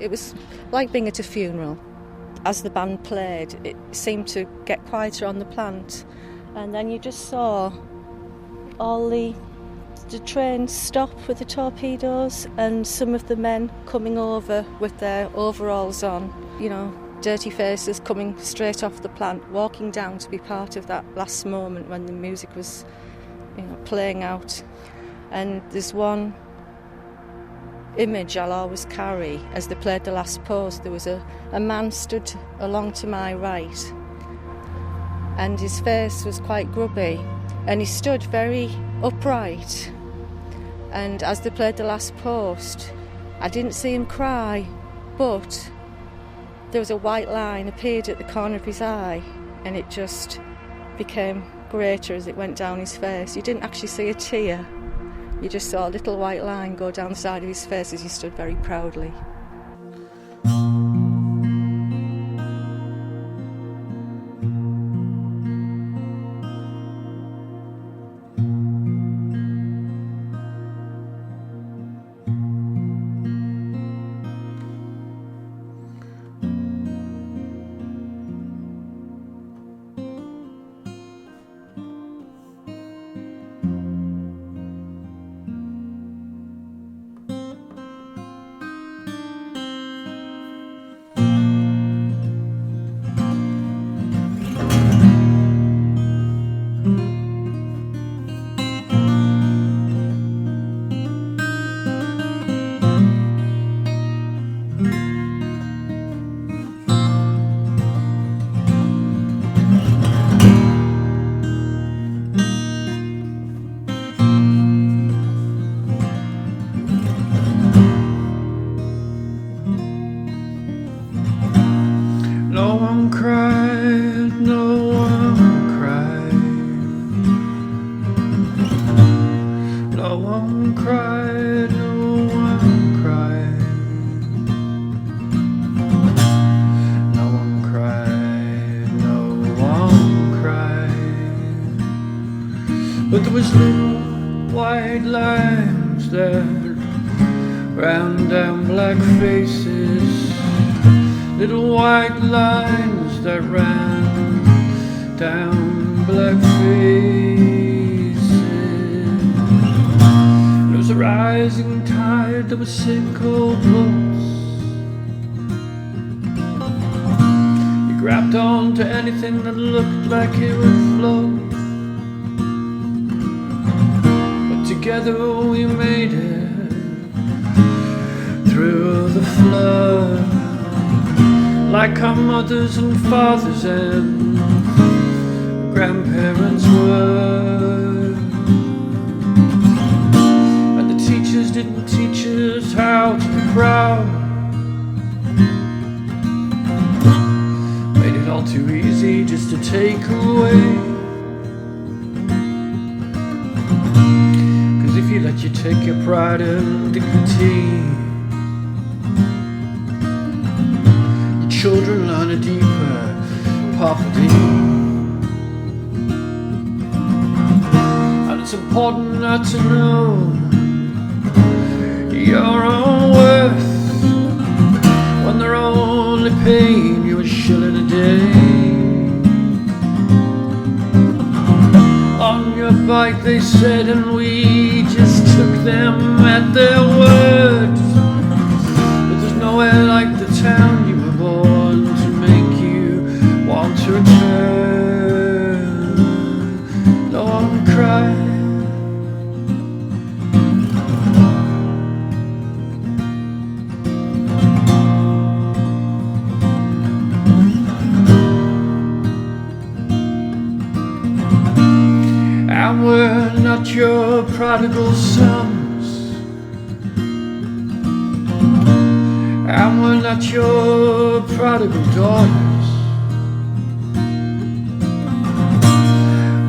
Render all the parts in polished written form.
It was like being at a funeral. As the band played, it seemed to get quieter on the plant, and then you just saw all the trains stop with the torpedoes, and some of the men coming over with their overalls on, dirty faces coming straight off the plant, walking down to be part of that last moment when the music was, playing out. And there's one image I'll always carry. As they played the last post, there was a man stood along to my right, and his face was quite grubby, and he stood very upright. And as they played the last post, I didn't see him cry, but there was a white line appeared at the corner of his eye, and it just became greater as it went down his face. You didn't actually see a tear. You just saw a little white line go down the side of his face as he stood very proudly. No one cried, no one cried. No one cried, no one cried. No one cried, no one cried. But there was little white lines that ran down black faces. Little white lines that ran down black faces. There was a rising tide that would sink old boats. You grabbed on to anything that looked like it would float. But together we made it through the flood, like our mothers and fathers and grandparents were. And the teachers didn't teach us how to be proud. Made it all too easy just to take away. 'Cause if you let you take your pride and dignity, children learn a deeper poverty. And it's important not to know your own worth when they're only paying you a shilling a day. On your bike they said, and we just took them at their word. But there's nowhere like the town you were born to make you want to return. No one cried. And we're not your prodigal sons, and we're not your prodigal daughters.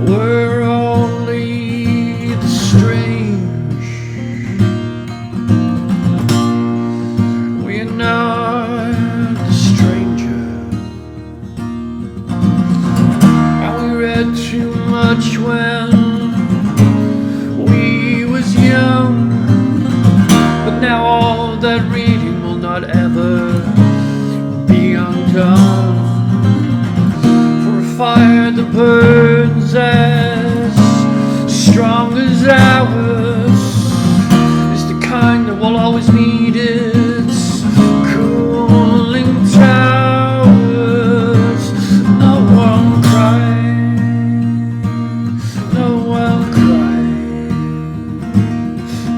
We're only the strange. We're not the stranger. And we read too much when we was young, but now all that reading will not ever never be undone. For a fire that burns as strong as ours is the kind that will always need its cooling towers. No one cried, no one cried,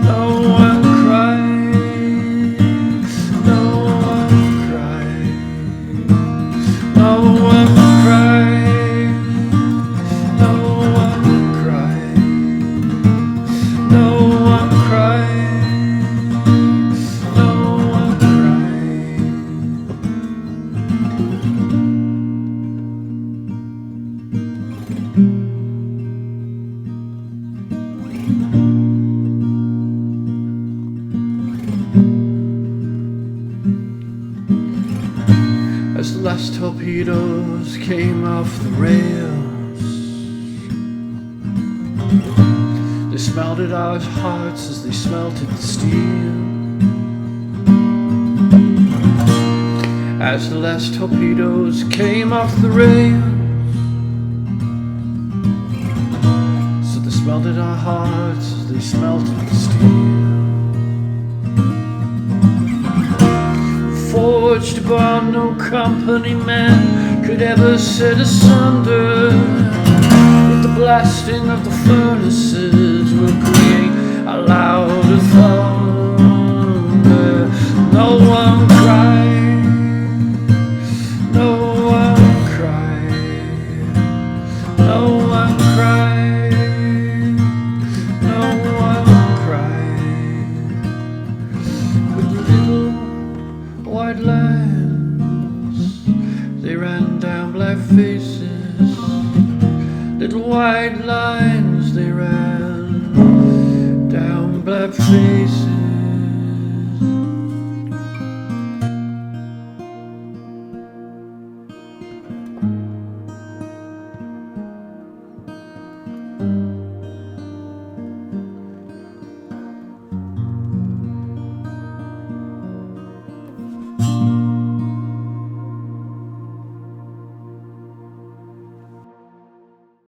no one cried, no one cried, no one cried, no one cried, no one cried, no one cried. As the last torpedoes came off the rails, they smelled at our hearts as they smelted the steel. As the last torpedoes came off the rails, so they smelled at our hearts as they smelted the steel. Forged a bond no company man could ever set asunder. With the blasting of the furnaces will create a louder thunder. No one cried, no one cried, no one cried, no one cried. With little white lines, they ran down black faces. Little white lines